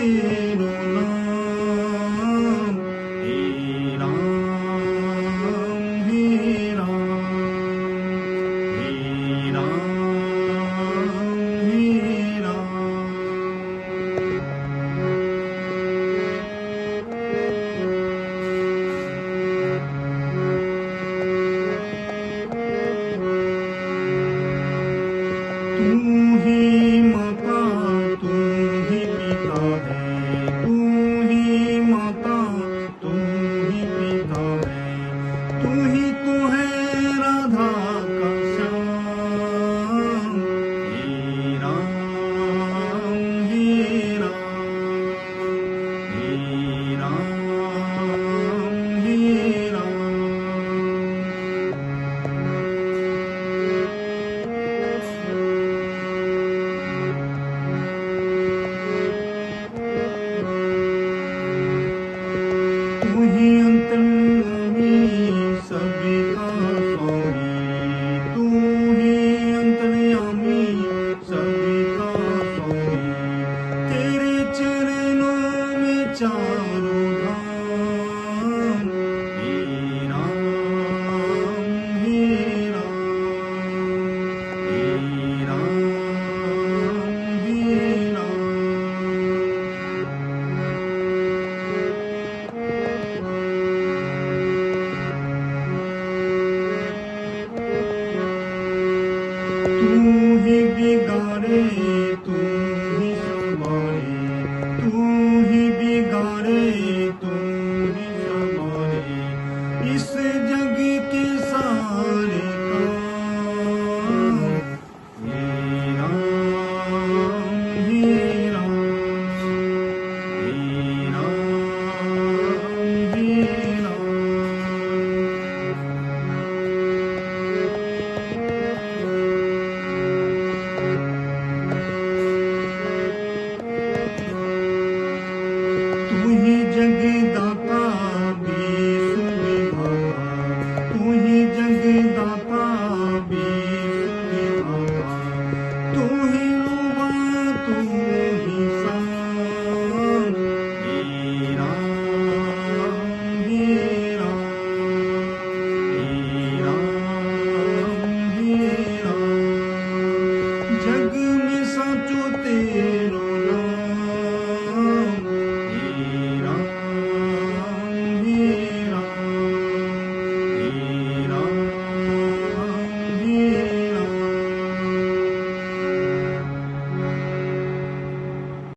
तेरो नाम हे राम हे राम हे राम हे राम। तू ही माता तू ही पिता है, तू ही माता तू ही पिता है, तू ही तो है राधा का श्याम हे राम हे राम हे राम हे राम। तू ही अंतर्यामी सभी का स्वामी, तू ही अंतर्यामी सभी का स्वामी, तेरे चरणों में चारों